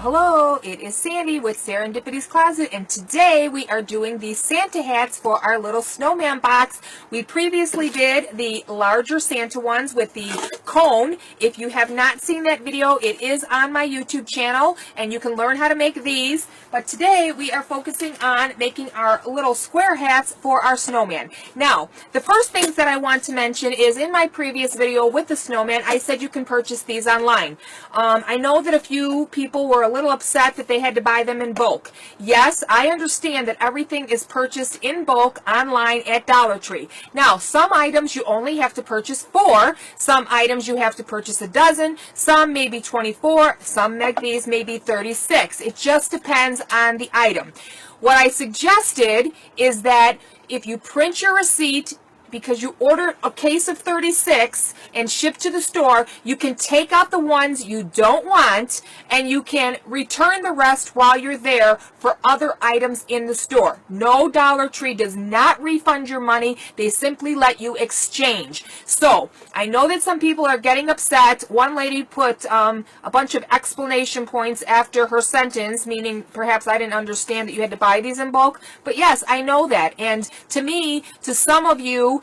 Hello, it is Sandy with Serendipity's Closet, and today we are doing the Santa hats for our little snowman box. We previously did the larger Santa ones with the cone. If you have not seen that video, it is on my YouTube channel, and you can learn how to make these. But today we are focusing on making our little square hats for our snowman. Now, the first things that I want to mention is in my previous video with the snowman, I said you can purchase these online. I know that a few people were a little upset that they had to buy them in bulk. Yes, I understand that everything is purchased in bulk online at Dollar Tree. Now, some items you only have to purchase 4, some items you have to purchase a dozen, some maybe 24, some like these maybe 36. It just depends on the item. What I suggested is that if you print your receipt, because you ordered a case of 36 and ship to the store, you can take out the ones you don't want and you can return the rest while you're there for other items in the store. No, Dollar Tree does not refund your money. They simply let you exchange. So I know that some people are getting upset. One lady put a bunch of explanation points after her sentence, meaning perhaps I didn't understand that you had to buy these in bulk. But yes, I know that. And to me, to some of you,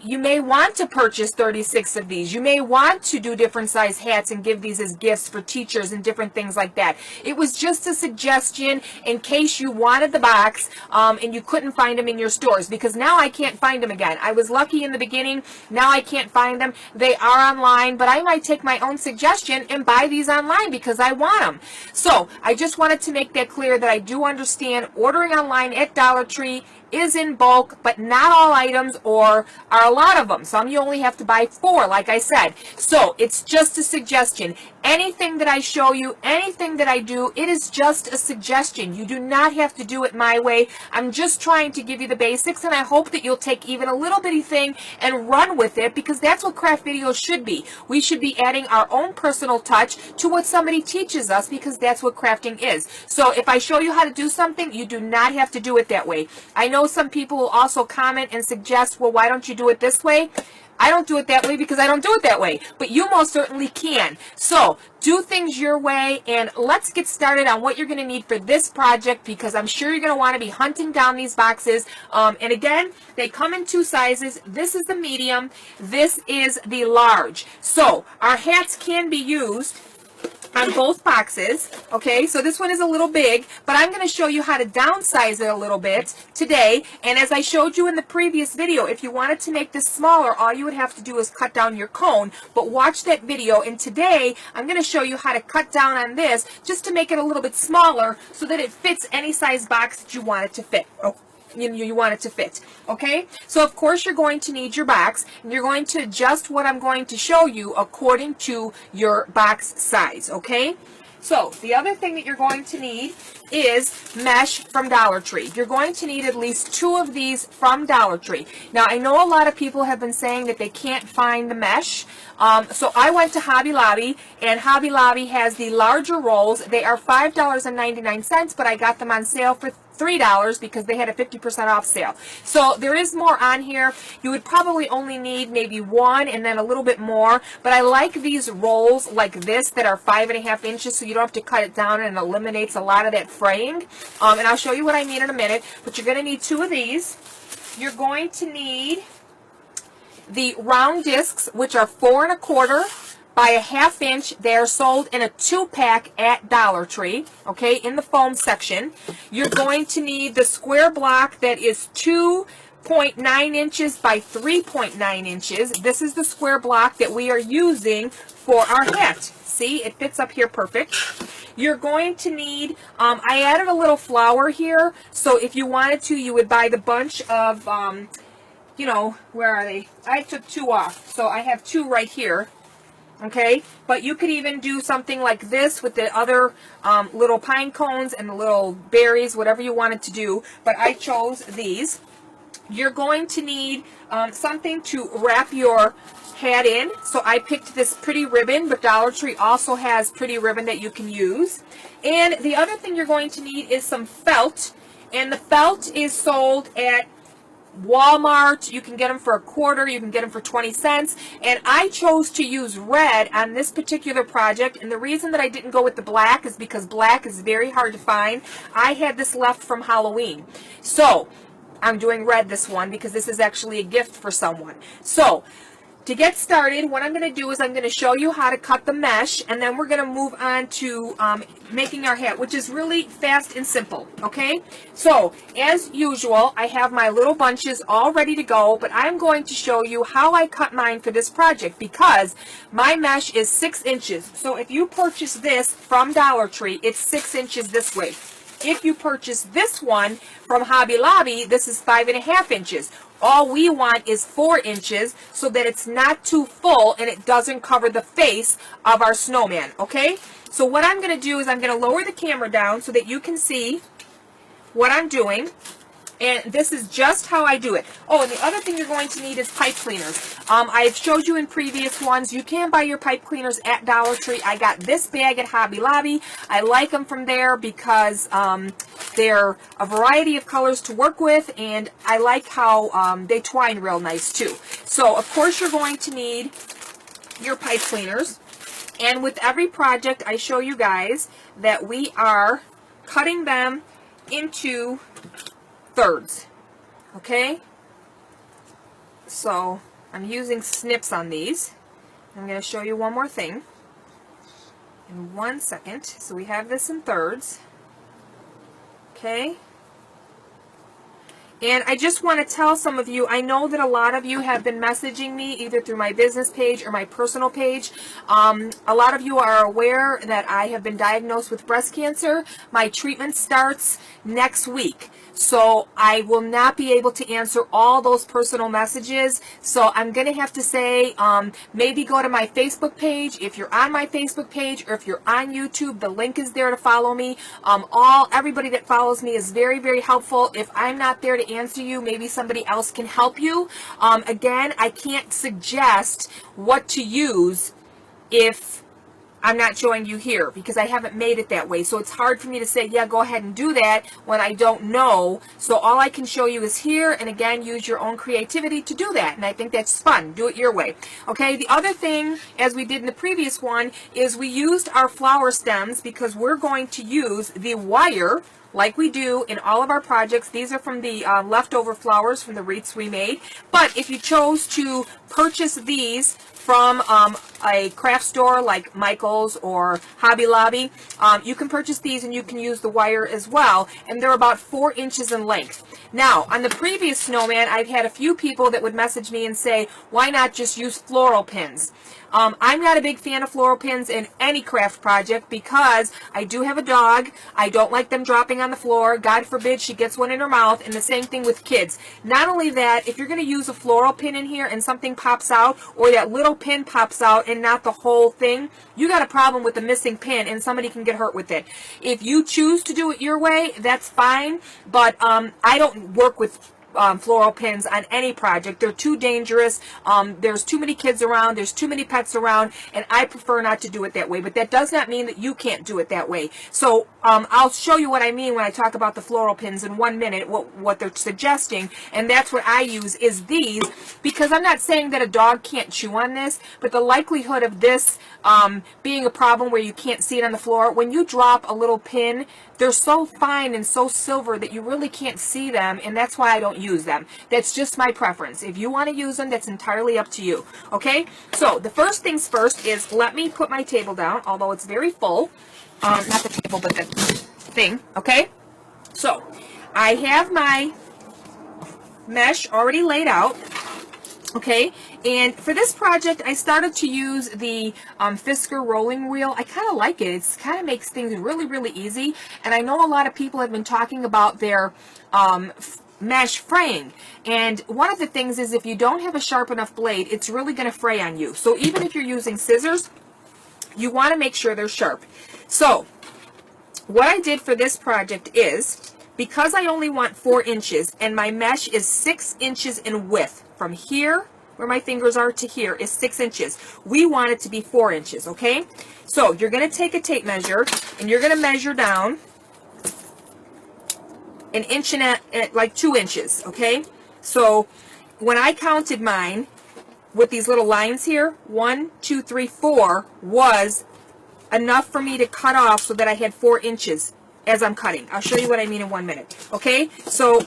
you may want to purchase 36 of these. You may want to do different size hats and give these as gifts for teachers and different things like that. It was just a suggestion in case you wanted the box and you couldn't find them in your stores, because now I can't find them again. I was lucky in the beginning. Now I can't find them. They are online, but I might take my own suggestion and buy these online because I want them. So I just wanted to make that clear that I do understand ordering online at Dollar Tree is in bulk, but not all items or are a lot of them. Some you only have to buy 4, like I said. So it's just a suggestion. Anything that I show you, anything that I do, it is just a suggestion. You do not have to do it my way. I'm just trying to give you the basics, and I hope that you'll take even a little bitty thing and run with it, because that's what craft videos should be. We should be adding our own personal touch to what somebody teaches us, because that's what crafting is. So if I show you how to do something, you do not have to do it that way. I know some people will also comment and suggest, well, why don't you do it this way? I don't do it that way because I don't do it that way, but you most certainly can. So do things your way, and let's get started on what you're going to need for this project, because I'm sure you're going to want to be hunting down these boxes. And again, they come in 2 sizes. This is the medium. This is the large. So our hats can be used on both boxes. Okay, so this one is a little big, but I'm going to show you how to downsize it a little bit today. And as I showed you in the previous video, if you wanted to make this smaller, all you would have to do is cut down your cone. But watch that video, and today I'm going to show you how to cut down on this just to make it a little bit smaller so that it fits any size box that you want it to fit. You want it to fit. Okay, so of course you're going to need your box, and you're going to adjust what I'm going to show you according to your box size. Okay, so the other thing that you're going to need is mesh from Dollar Tree. You're going to need at least 2 of these from Dollar Tree. Now, I know a lot of people have been saying that they can't find the mesh. So I went to Hobby Lobby, and Hobby Lobby has the larger rolls. They are $5.99, but I got them on sale for $3 because they had a 50% off sale. So there is more on here. You would probably only need maybe 1 and then a little bit more, but I like these rolls like this that are 5.5 inches, so you don't have to cut it down, and it eliminates a lot of that fraying. And I'll show you what I mean in a minute, but you're going to need 2 of these. You're going to need the round discs, which are 4 1/4 by a 1/2 inch. They are sold in a 2-pack at Dollar Tree, okay, in the foam section. You're going to need the square block that is 2.9 inches by 3.9 inches. This is the square block that we are using for our hat. See, it fits up here perfect. You're going to need, I added a little flower here, so if you wanted to, you would buy the bunch of, you know, where are they? I took 2 off, so I have 2 right here. Okay, but you could even do something like this with the other little pine cones and the little berries, whatever you wanted to do, but I chose these. You're going to need something to wrap your hat in, so I picked this pretty ribbon, but Dollar Tree also has pretty ribbon that you can use. And the other thing you're going to need is some felt, and the felt is sold at Walmart, you can get them for a quarter, you can get them for 20 cents, and I chose to use red on this particular project, and the reason that I didn't go with the black is because black is very hard to find. I had this left from Halloween, so I'm doing red this one because this is actually a gift for someone. So to get started, what I'm going to do is I'm going to show you how to cut the mesh, and then we're going to move on to making our hat, which is really fast and simple, okay? So, as usual, I have my little bunches all ready to go, but I'm going to show you how I cut mine for this project because my mesh is 6 inches. So if you purchase this from Dollar Tree, it's 6 inches this way. If you purchase this one from Hobby Lobby, this is 5.5 inches. All we want is 4 inches so that it's not too full and it doesn't cover the face of our snowman, okay? So what I'm going to do is I'm going to lower the camera down so that you can see what I'm doing. And this is just how I do it. Oh, and the other thing you're going to need is pipe cleaners. I've showed you in previous ones, you can buy your pipe cleaners at Dollar Tree. I got this bag at Hobby Lobby. I like them from there because they're a variety of colors to work with, and I like how they twine real nice too. So, of course, you're going to need your pipe cleaners. And with every project, I show you guys that we are cutting them into thirds, okay? So I'm using snips on these. I'm going to show you one more thing in 1 second. So we have this in thirds, okay? And I just want to tell some of you, I know that a lot of you have been messaging me either through my business page or my personal page. A lot of you are aware that I have been diagnosed with breast cancer. My treatment starts next week. So I will not be able to answer all those personal messages. So I'm going to have to say, maybe go to my Facebook page. If you're on my Facebook page or if you're on YouTube, the link is there to follow me. Everybody that follows me is very, very helpful. If I'm not there to answer you, maybe somebody else can help you. Again, I can't suggest what to use if I'm not showing you here because I haven't made it that way. So it's hard for me to say, yeah, go ahead and do that when I don't know. So all I can show you is here. And again, use your own creativity to do that. And I think that's fun. Do it your way. Okay. The other thing, as we did in the previous one, is we used our flower stems because we're going to use the wire like we do in all of our projects. These are from the leftover flowers from the wreaths we made. But if you chose to purchase these from a craft store like Michael's or Hobby Lobby, you can purchase these and you can use the wire as well, and they're about 4 inches in length. Now, on the previous snowman, I've had a few people that would message me and say, why not just use floral pins? I'm not a big fan of floral pins in any craft project because I do have a dog. I don't like them dropping on the floor. God forbid she gets one in her mouth, and the same thing with kids. Not only that, if you're going to use a floral pin in here and something pops out, or that little pin pops out and not the whole thing, you got a problem with the missing pin and somebody can get hurt with it. If you choose to do it your way, that's fine, but I don't work with floral pins on any project. They're too dangerous. There's too many kids around. There's too many pets around, and I prefer not to do it that way. But that does not mean that you can't do it that way. So I'll show you what I mean when I talk about the floral pins in 1 minute, what they're suggesting, and that's what I use is these, because I'm not saying that a dog can't chew on this, but the likelihood of this being a problem where you can't see it on the floor, when you drop a little pin, they're so fine and so silver that you really can't see them, and that's why I don't use them. That's just my preference. If you want to use them, that's entirely up to you. Okay? So, the first things first is, let me put my table down, although it's very full. Not the table, but the thing. Okay? So, I have my mesh already laid out. Okay, and for this project, I started to use the Fisker rolling wheel. I kind of like it. It kind of makes things really, really easy. And I know a lot of people have been talking about their mesh fraying. And one of the things is if you don't have a sharp enough blade, it's really going to fray on you. So even if you're using scissors, you want to make sure they're sharp. So what I did for this project is, because I only want 4 inches and my mesh is 6 inches in width, from here, where my fingers are, to here is 6 inches. We want it to be 4 inches, okay? So you're going to take a tape measure, and you're going to measure down an inch and like 2 inches, okay? So when I counted mine with these little lines here, 1, 2, 3, 4 was enough for me to cut off so that I had 4 inches as I'm cutting. I'll show you what I mean in 1 minute. Okay, so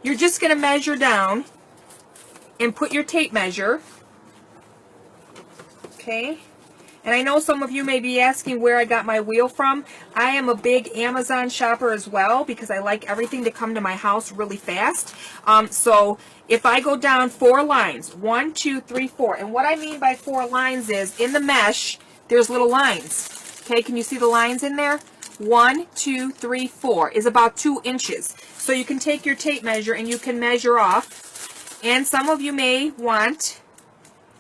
you're just going to measure down and put your tape measure. Okay. And I know some of you may be asking where I got my wheel from. I am a big Amazon shopper as well because I like everything to come to my house really fast. So if I go down 4 lines, 1, 2, 3, 4, and what I mean by 4 lines is in the mesh, there's little lines. Okay, can you see the lines in there? 1, 2, 3, 4 is about 2 inches. So you can take your tape measure and you can measure off. And some of you may want...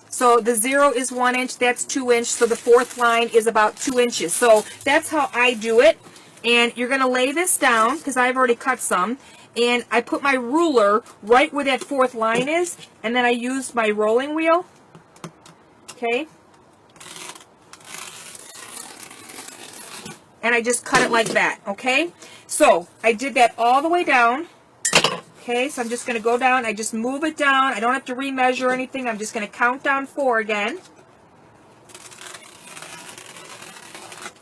So the 0 is 1 inch, that's 2 inch, so the 4th line is about 2 inches. So that's how I do it. And you're going to lay this down, because I've already cut some, and I put my ruler right where that 4th line is, and then I use my rolling wheel. Okay. And I just cut it like that, okay? So I did that all the way down. Okay, so I'm just going to go down. I just move it down. I don't have to remeasure anything. I'm just going to count down 4 again.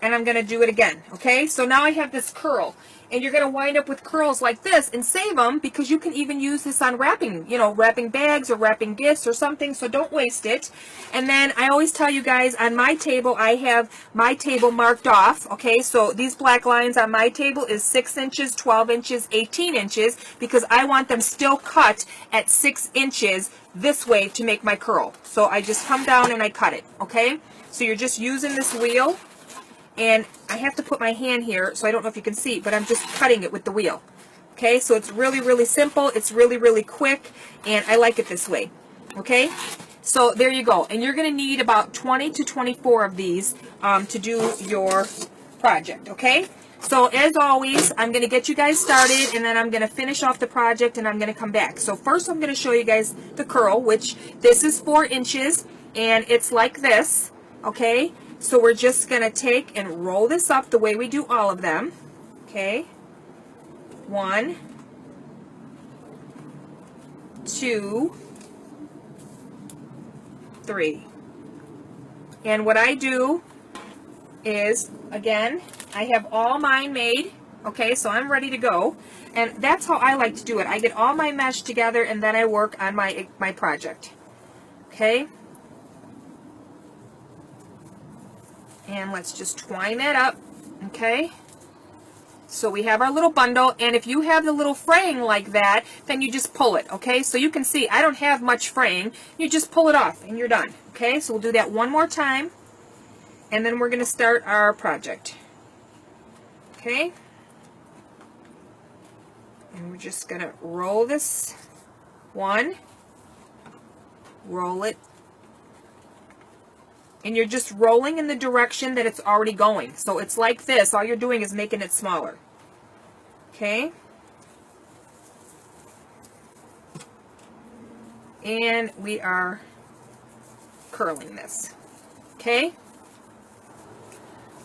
And I'm going to do it again. Okay, so now I have this curl. And you're going to wind up with curls like this and save them because you can even use this on wrapping, you know, wrapping bags or wrapping gifts or something. So don't waste it. And then I always tell you guys on my table, I have my table marked off. Okay, so these black lines on my table is 6 inches, 12 inches, 18 inches because I want them still cut at 6 inches this way to make my curl. So I just come down and I cut it. Okay, so you're just using this wheel. And I have to put my hand here, so I don't know if you can see, but I'm just cutting it with the wheel. Okay, so it's really, really simple. It's really, really quick, and I like it this way. Okay, so there you go. And you're going to need about 20 to 24 of these to do your project. Okay, so as always, I'm going to get you guys started, and then I'm going to finish off the project, and I'm going to come back. So first, I'm going to show you guys the curl, which this is 4 inches, and it's like this. Okay. So we're just going to take and roll this up the way we do all of them. Okay. 1, 2, 3. And what I do is, again, I have all mine made. Okay, so I'm ready to go. And that's how I like to do it. I get all my mesh together and then I work on my project. Okay. And let's just twine that up, okay? So we have our little bundle, and if you have the little fraying like that, then you just pull it, okay? So you can see I don't have much fraying. You just pull it off, and you're done, okay? So we'll do that one more time, and then we're going to start our project, okay? And we're just going to roll this one, roll it, and you're just rolling in the direction that it's already going. So it's like this. All you're doing is making it smaller. Okay? And we are curling this. Okay?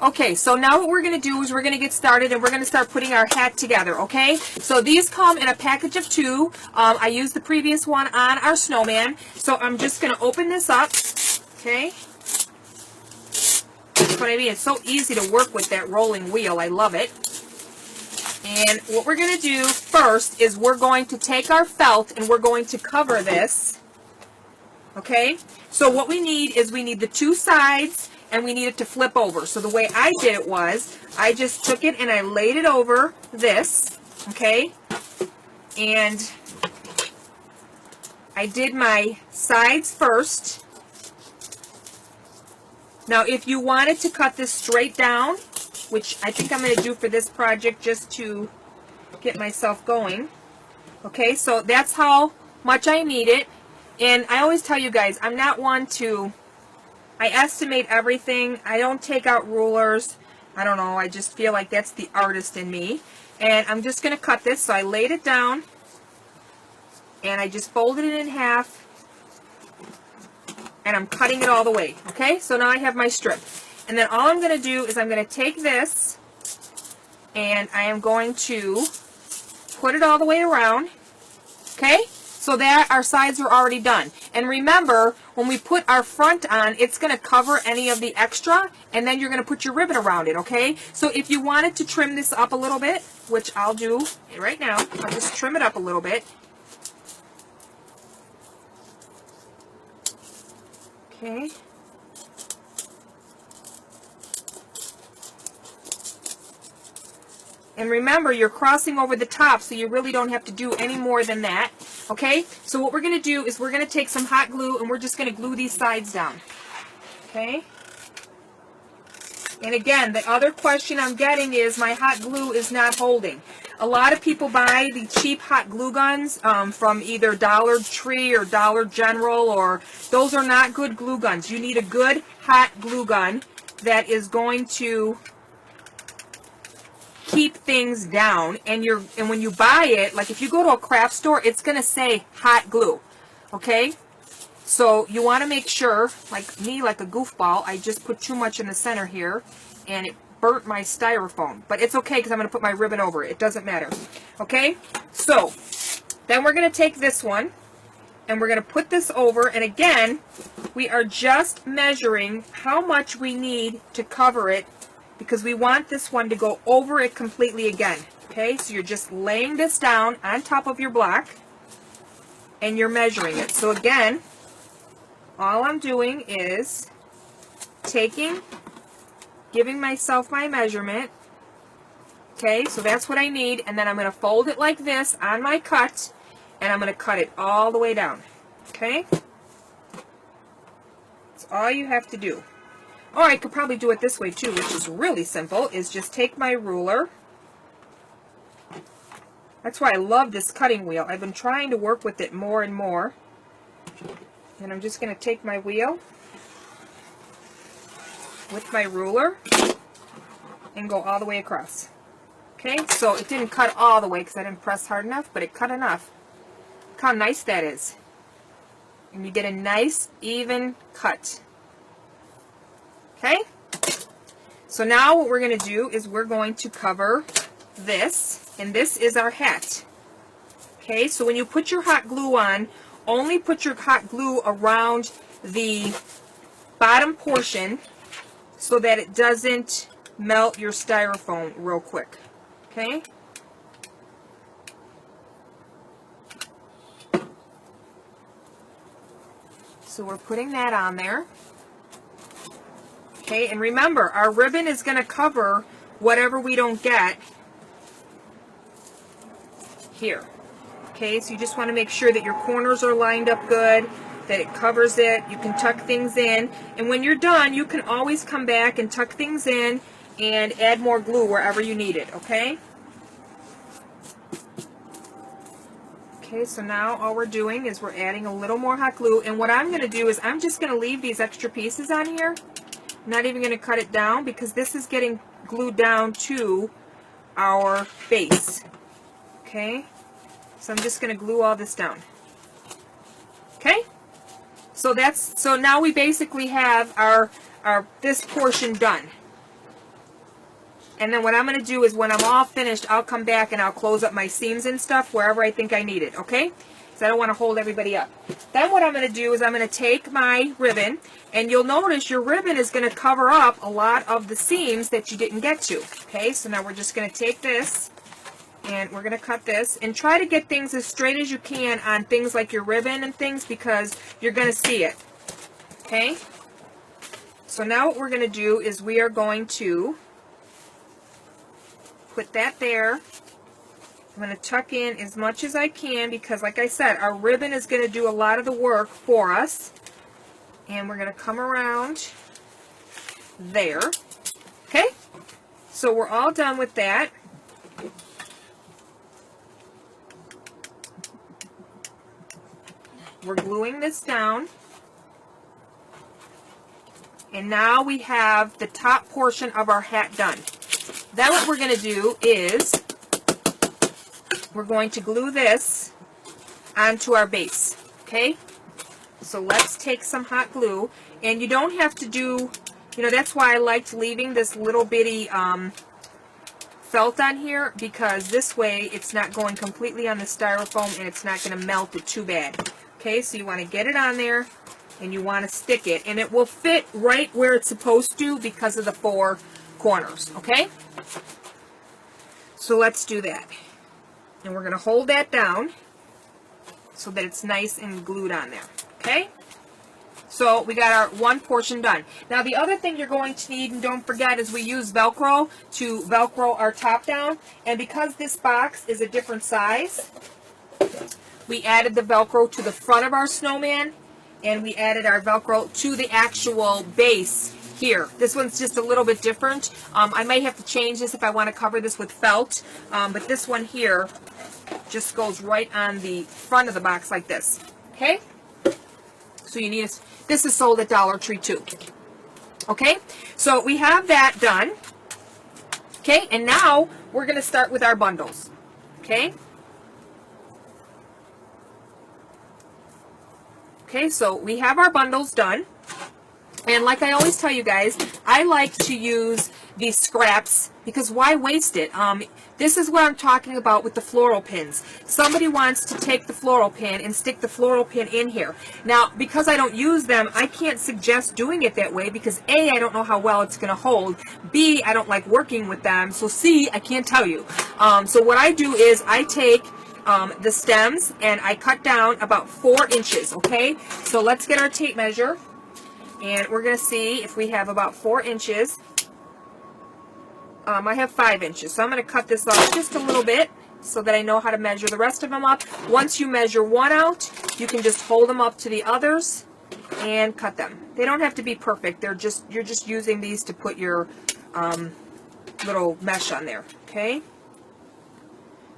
Okay, so now what we're going to do is we're going to get started and we're going to start putting our hat together, okay? So these come in a package of 2. I used the previous one on our snowman. So I'm just going to open this up, okay? That's what I mean. It's so easy to work with that rolling wheel. I love it. And what we're going to do first is we're going to take our felt and we're going to cover this. Okay? So what we need is we need the 2 sides and we need it to flip over. So the way I did it was I just took it and I laid it over this. Okay? And I did my sides first. Now, if you wanted to cut this straight down, which I think I'm going to do for this project just to get myself going. Okay, so that's how much I need it. And I always tell you guys, I'm not one to, I estimate everything. I don't take out rulers. I don't know, I just feel like that's the artist in me. And I'm just going to cut this. So I laid it down and I just folded it in half. And I'm cutting it all the way, okay? So now I have my strip. And then all I'm going to do is I'm going to take this and I am going to put it all the way around, okay? so that our sides are already done. And remember, when we put our front on, it's going to cover any of the extra, and then you're going to put your ribbon around it, okay? So if you wanted to trim this up a little bit, which I'll do right now, I'll just trim it up a little bit. Okay. And remember, you're crossing over the top, so you really don't have to do any more than that. Okay? So what we're going to do is we're going to take some hot glue, and we're just going to glue these sides down. Okay? And again, the other question I'm getting is my hot glue is not holding. A lot of people buy the cheap hot glue guns from either Dollar Tree or Dollar General, or those are not good glue guns. You need a good hot glue gun that is going to keep things down, and when you buy it, like if you go to a craft store, it's going to say hot glue. Okay? So you want to make sure, like me, like a goofball, I just put too much in the center here, and it burnt my styrofoam. But it's okay because I'm going to put my ribbon over it. It doesn't matter. Okay? So then we're going to take this one, and we're going to put this over, and again, we are just measuring how much we need to cover it, because we want this one to go over it completely again. Okay, so you're just laying this down on top of your block, and you're measuring it. So again, all I'm doing is giving myself my measurement. Okay, so that's what I need, and then I'm going to fold it like this on my cut, and I'm going to cut it all the way down. Okay, that's all you have to do. Or I could probably do it this way too, which is really simple, is just take my ruler. That's why I love this cutting wheel. I've been trying to work with it more and more. And I'm just going to take my wheel with my ruler and go all the way across. Okay, so it didn't cut all the way because I didn't press hard enough, but it cut enough. Look how nice that is. And you get a nice, even cut. Okay, so now what we're going to do is we're going to cover this, and this is our hat. Okay, so when you put your hot glue on, only put your hot glue around the bottom portion so that it doesn't melt your styrofoam real quick. Okay. So we're putting that on there. Okay, and remember, our ribbon is going to cover whatever we don't get here. Okay, so you just want to make sure that your corners are lined up good, that it covers it. You can tuck things in, and when you're done, you can always come back and tuck things in and add more glue wherever you need it, okay? Okay, so now all we're doing is we're adding a little more hot glue, and what I'm going to do is I'm just going to leave these extra pieces on here. Not even going to cut it down because this is getting glued down to our base. Okay, so I'm just going to glue all this down. Okay, so now we basically have our this portion done. And then what I'm going to do is when I'm all finished, I'll come back and I'll close up my seams and stuff wherever I think I need it. Okay, because I don't want to hold everybody up. Then what I'm going to do is I'm going to take my ribbon, and you'll notice your ribbon is going to cover up a lot of the seams that you didn't get to. Okay, so now we're just going to take this, and we're going to cut this, and try to get things as straight as you can on things like your ribbon and things, because you're going to see it. Okay, so now what we're going to do is we are going to put that there. I'm going to tuck in as much as I can because, like I said, our ribbon is going to do a lot of the work for us. And we're going to come around there. Okay? So we're all done with that. We're gluing this down. And now we have the top portion of our hat done. Then what we're going to do is we're going to glue this onto our base. Okay? So let's take some hot glue. And you don't have to do, you know, that's why I liked leaving this little bitty felt on here because this way it's not going completely on the styrofoam and it's not going to melt it too bad. Okay, so you want to get it on there and you want to stick it, and it will fit right where it's supposed to because of the 4 corners. Okay, so let's do that, and we're going to hold that down so that it's nice and glued on there. Okay, so we got our one portion done. Now the other thing you're going to need, and don't forget, is we use Velcro to Velcro our top down, and because this box is a different size, we added the Velcro to the front of our snowman, and we added our Velcro to the actual base here. This one's just a little bit different. I may have to change this if I want to cover this with felt, but this one here just goes right on the front of the box like this. Okay? So you need this is sold at Dollar Tree too. Okay? So we have that done. Okay? And now we're going to start with our bundles. Okay? Okay, so we have our bundles done, and like I always tell you guys, I like to use these scraps because why waste it? This is what I'm talking about with the floral pins. Somebody wants to take the floral pin and stick the floral pin in here. Now, because I don't use them, I can't suggest doing it that way because A, I don't know how well it's going to hold, B, I don't like working with them, so C, I can't tell you. So what I do is I take the stems and I cut down about 4 inches, okay? So let's get our tape measure and we're going to see if we have about 4 inches. I have 5 inches, so I'm going to cut this off just a little bit so that I know how to measure the rest of them up. Once you measure one out, you can just hold them up to the others and cut them. They don't have to be perfect. You're just using these to put your little mesh on there, okay?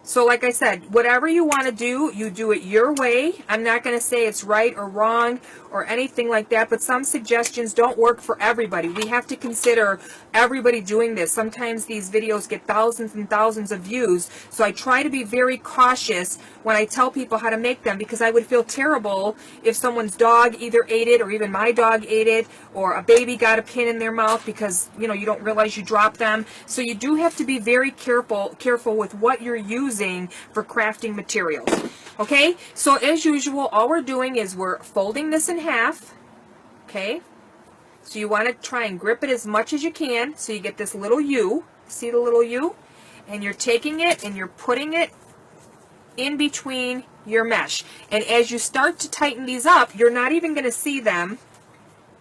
So like I said, whatever you want to do, you do it your way. I'm not going to say it's right or wrong or anything like that, but some suggestions don't work for everybody. We have to consider everybody doing this. Sometimes these videos get thousands and thousands of views, so I try to be very cautious when I tell people how to make them because I would feel terrible if someone's dog either ate it or even my dog ate it or a baby got a pin in their mouth because, you know, you don't realize you dropped them. So you do have to be very careful with what you're using for crafting materials. Okay, so as usual, all we're doing is we're folding this in half. Okay, so you want to try and grip it as much as you can so you get this little U. See the little U? And you're taking it and you're putting it in between your mesh. And as you start to tighten these up, you're not even going to see them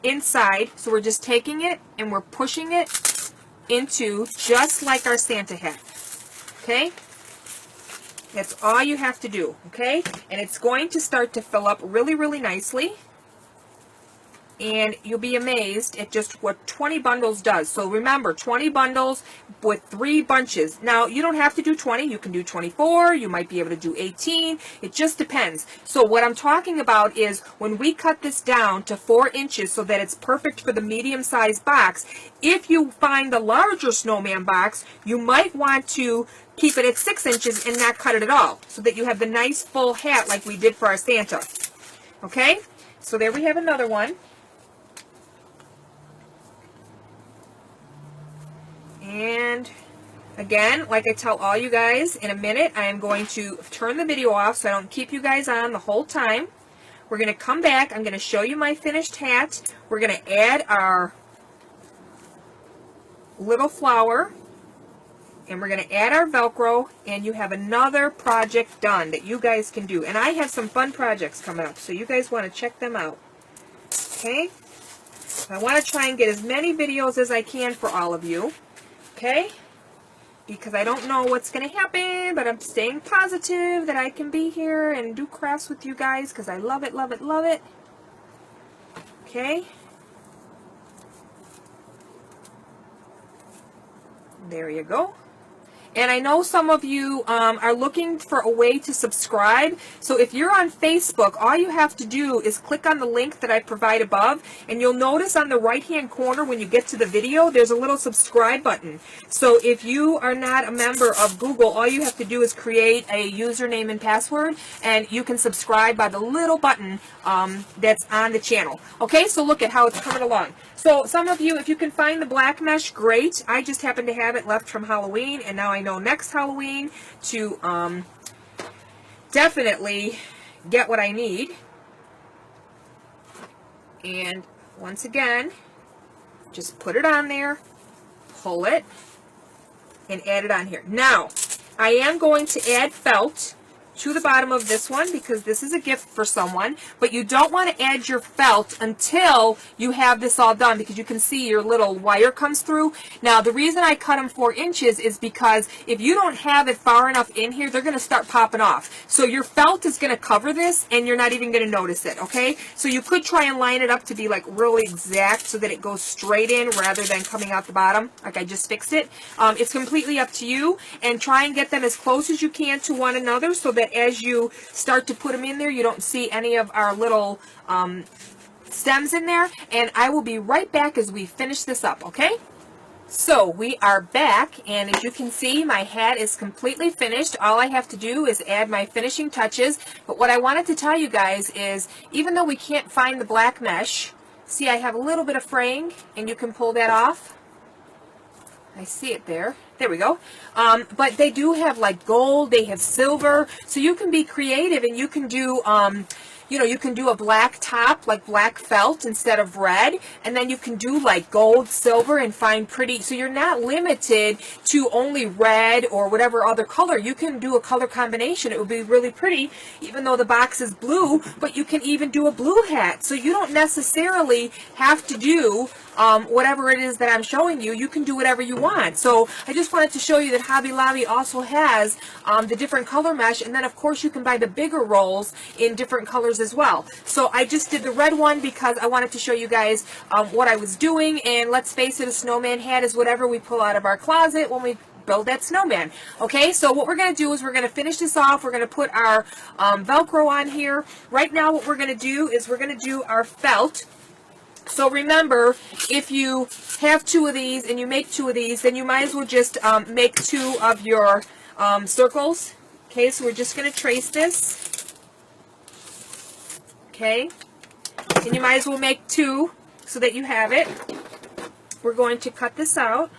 inside. So we're just taking it and we're pushing it into just like our Santa hat. Okay? That's all you have to do, okay? And it's going to start to fill up really, really nicely. And you'll be amazed at just what 20 bundles does. So remember, 20 bundles with 3 bunches. Now, you don't have to do 20. You can do 24. You might be able to do 18. It just depends. So what I'm talking about is when we cut this down to 4 inches so that it's perfect for the medium-sized box, if you find the larger snowman box, you might want to keep it at 6 inches and not cut it at all so that you have the nice full hat like we did for our Santa. Okay? So there we have another one. And again, like I tell all you guys, in a minute I am going to turn the video off so I don't keep you guys on the whole time. We're going to come back. I'm going to show you my finished hat. We're going to add our little flower. And we're going to add our Velcro. And you have another project done that you guys can do. And I have some fun projects coming up. So you guys want to check them out. Okay? I want to try and get as many videos as I can for all of you. Okay, because I don't know what's going to happen, but I'm staying positive that I can be here and do crafts with you guys because I love it, love it, love it. Okay. There you go. And I know some of you are looking for a way to subscribe. So if you're on Facebook, all you have to do is click on the link that I provide above, and you'll notice on the right-hand corner when you get to the video, there's a little subscribe button. So if you are not a member of Google, all you have to do is create a username and password, and you can subscribe by the little button that's on the channel. Okay, so look at how it's coming along. So some of you, if you can find the black mesh, great. I just happen to have it left from Halloween, and now I know next Halloween to definitely get what I need. And once again, just put it on there, pull it, and add it on here. Now, I am going to add felt to the bottom of this one because this is a gift for someone, but you don't want to add your felt until you have this all done, because you can see your little wire comes through. Now, the reason I cut them 4 inches is because if you don't have it far enough in here, they're going to start popping off. So your felt is going to cover this, and you're not even going to notice it, okay? So you could try and line it up to be like really exact so that it goes straight in rather than coming out the bottom like I just fixed it. It's completely up to you, and try and get them as close as you can to one another so that as you start to put them in there, you don't see any of our little stems in there. And I will be right back as we finish this up, okay? So we are back, and as you can see, my hat is completely finished. All I have to do is add my finishing touches. But what I wanted to tell you guys is, even though we can't find the black mesh, see I have a little bit of fraying, and you can pull that off. I see it there. There we go. But they do have like gold, they have silver, so you can be creative, and you can do, you know, you can do a black top, like black felt instead of red, and then you can do like gold, silver, and find pretty, so you're not limited to only red or whatever other color. You can do a color combination. It would be really pretty, even though the box is blue, but you can even do a blue hat. So you don't necessarily have to do whatever it is that I'm showing you. You can do whatever you want. So I just wanted to show you that Hobby Lobby also has the different color mesh, and then of course you can buy the bigger rolls in different colors as well. So I just did the red one because I wanted to show you guys what I was doing, and let's face it, a snowman hat is whatever we pull out of our closet when we build that snowman. Okay, so what we're going to do is we're going to finish this off. We're going to put our Velcro on here. Right now what we're going to do is we're going to do our felt. So remember, if you have 2 of these and you make 2 of these, then you might as well just make 2 of your circles. Okay, so we're just going to trace this. Okay, and you might as well make 2 so that you have it. We're going to cut this out.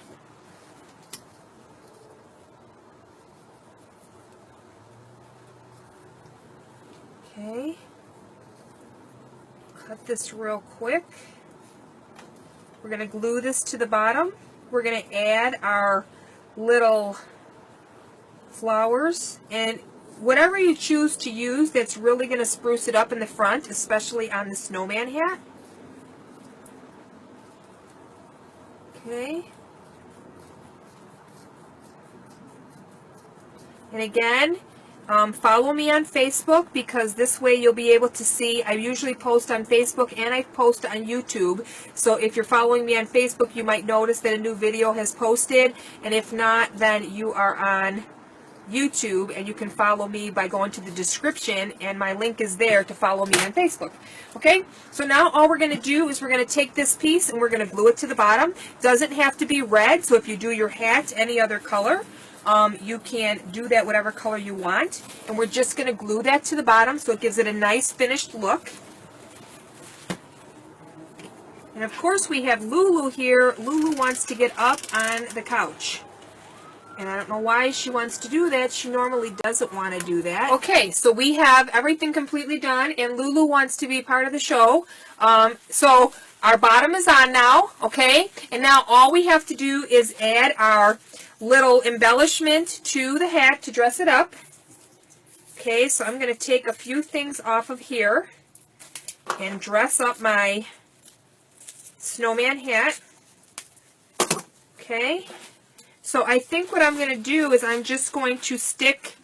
Okay, cut this real quick. We're going to glue this to the bottom. We're going to add our little flowers, and whatever you choose to use that's really going to spruce it up in the front, especially on the snowman hat. Okay. And again, follow me on Facebook, because this way you'll be able to see. I usually post on Facebook and I post on YouTube. So if you're following me on Facebook, you might notice that a new video has posted. And if not, then you are on YouTube, and you can follow me by going to the description, and my link is there to follow me on Facebook. Okay, so now all we're going to do is we're going to take this piece and we're going to glue it to the bottom. Doesn't have to be red, so if you do your hat any other color, you can do that whatever color you want. And we're just going to glue that to the bottom so it gives it a nice finished look. And of course we have Lulu here. Lulu wants to get up on the couch. And I don't know why she wants to do that. She normally doesn't want to do that. Okay, so we have everything completely done, and Lulu wants to be part of the show. So our bottom is on now, okay? And now all we have to do is add our little embellishment to the hat to dress it up. Okay, so I'm going to take a few things off of here and dress up my snowman hat. Okay. So I think what I'm going to do is I'm just going to stick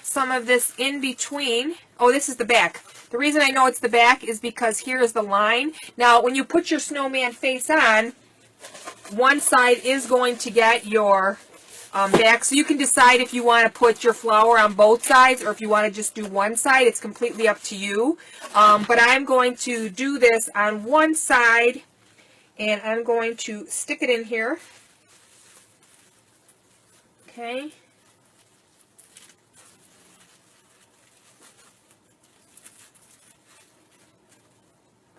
some of this in between. Oh, this is the back. The reason I know it's the back is because here is the line. Now, when you put your snowman face on, one side is going to get your back. So you can decide if you want to put your flower on both sides or if you want to just do one side. It's completely up to you. But I'm going to do this on one side, and I'm going to stick it in here. Okay.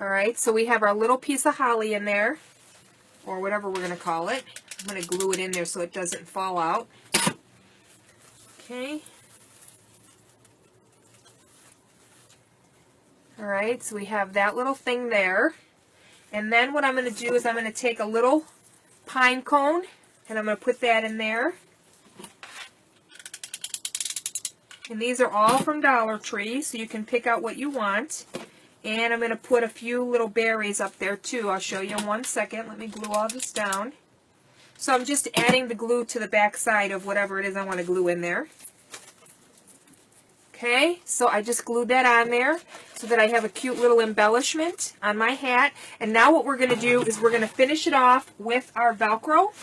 Alright, so we have our little piece of holly in there, or whatever we're going to call it. I'm going to glue it in there so it doesn't fall out. Okay. Alright, so we have that little thing there. And then what I'm going to do is I'm going to take a little pine cone, and I'm going to put that in there. And these are all from Dollar Tree, so you can pick out what you want. And I'm going to put a few little berries up there too. I'll show you in 1 second. Let me glue all this down. So I'm just adding the glue to the back side of whatever it is I want to glue in there. Okay, so I just glued that on there so that I have a cute little embellishment on my hat. And now what we're going to do is we're going to finish it off with our Velcro.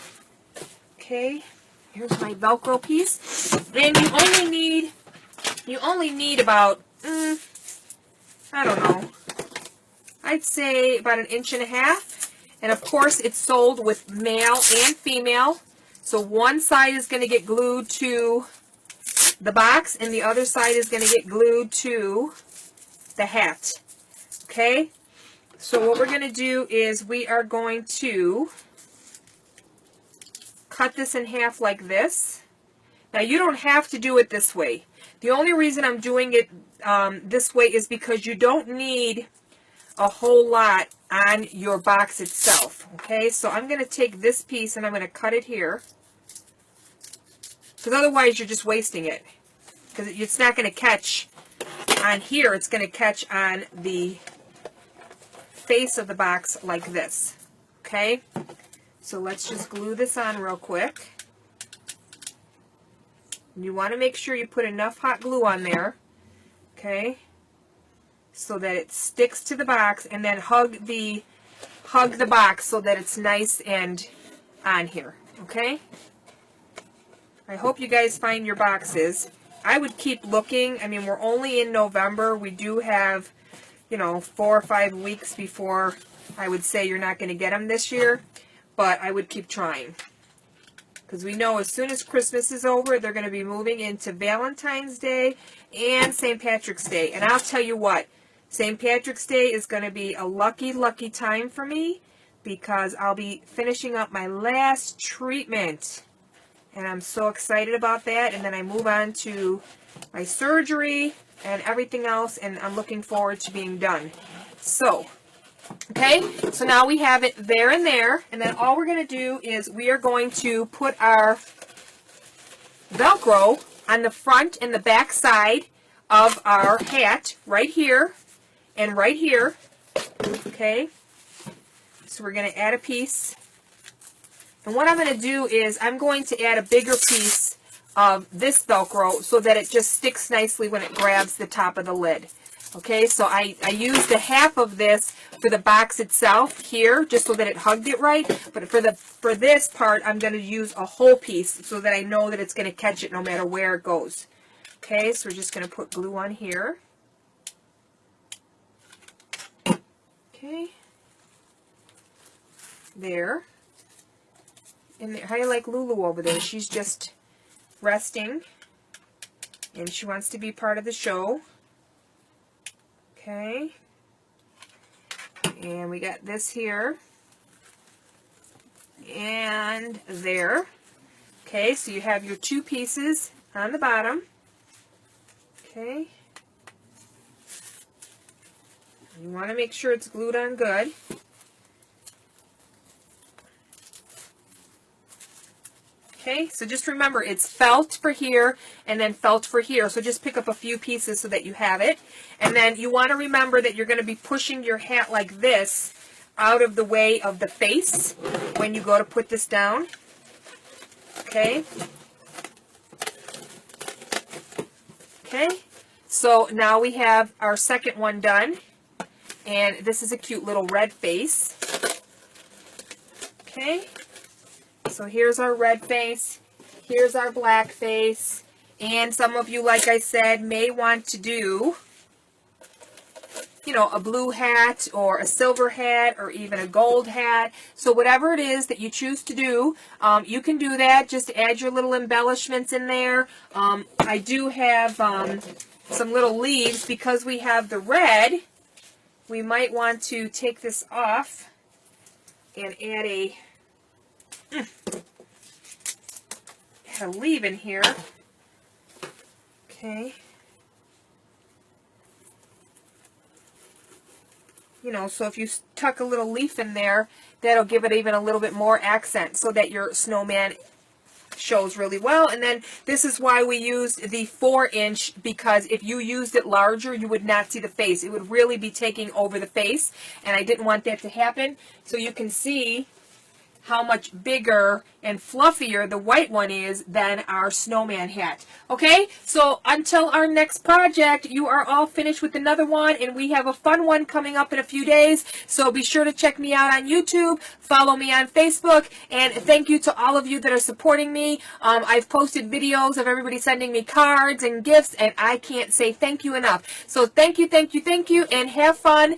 Okay, here's my Velcro piece. And you only need about, I don't know, I'd say about 1.5 inches. And of course it's sold with male and female. So one side is going to get glued to the box and the other side is going to get glued to the hat. Okay? So what we're going to do is we are going to cut this in half like this. Now you don't have to do it this way. The only reason I'm doing it this way is because you don't need a whole lot on your box itself. Okay, so I'm going to take this piece and I'm going to cut it here, because otherwise you're just wasting it, because it's not going to catch on here. It's going to catch on the face of the box like this. Okay, so let's just glue this on real quick. You want to make sure you put enough hot glue on there, okay, so that it sticks to the box, and then hug the box so that it's nice and on here, okay? I hope you guys find your boxes. I would keep looking. I mean, we're only in November. We do have, you know, 4 or 5 weeks before I would say you're not going to get them this year, but I would keep trying. Because we know as soon as Christmas is over, they're going to be moving into Valentine's Day and St. Patrick's Day. And I'll tell you what, St. Patrick's Day is going to be a lucky, lucky time for me, because I'll be finishing up my last treatment. And I'm so excited about that. And then I move on to my surgery and everything else, and I'm looking forward to being done. So, okay, so now we have it there and there, and then all we're going to do is we are going to put our Velcro on the front and the back side of our hat, right here and right here. Okay, so we're going to add a piece, and what I'm going to do is I'm going to add a bigger piece of this Velcro so that it just sticks nicely when it grabs the top of the lid. Okay, so I used a half of this for the box itself here, just so that it hugged it right. But for this part, I'm going to use a whole piece so that I know that it's going to catch it no matter where it goes. Okay, so we're just going to put glue on here. Okay, there. And how do you like Lulu over there? She's just resting, and she wants to be part of the show. Okay, and we got this here and there. Okay, so you have your 2 pieces on the bottom. Okay, you want to make sure it's glued on good. Okay, so just remember, it's felt for here and then felt for here. So just pick up a few pieces so that you have it. And then you want to remember that you're going to be pushing your hat like this out of the way of the face when you go to put this down. Okay. Okay, so now we have our second one done. And this is a cute little red face. Okay. So here's our red face. Here's our black face. And some of you, like I said, may want to do, you know, a blue hat or a silver hat or even a gold hat. So whatever it is that you choose to do, you can do that. Just add your little embellishments in there. I do have some little leaves because we have the red. We might want to take this off and add a leaf in here. Okay. You know, so if you tuck a little leaf in there, that'll give it even a little bit more accent so that your snowman shows really well. And then this is why we used the 4-inch, because if you used it larger, you would not see the face. It would really be taking over the face, and I didn't want that to happen. So you can see how much bigger and fluffier the white one is than our snowman hat. Okay, so until our next project, you are all finished with another one, and we have a fun one coming up in a few days. So be sure to check me out on YouTube, follow me on Facebook, and thank you to all of you that are supporting me. I've posted videos of everybody sending me cards and gifts, and I can't say thank you enough. So thank you, thank you, thank you, and have fun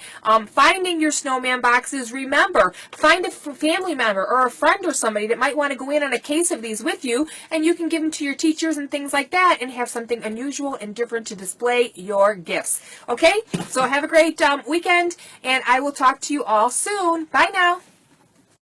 finding your snowman boxes. Remember, find a family member or a friend or somebody that might want to go in on a case of these with you, and you can give them to your teachers and things like that and have something unusual and different to display your gifts. Okay, so have a great weekend, and I will talk to you all soon. Bye now.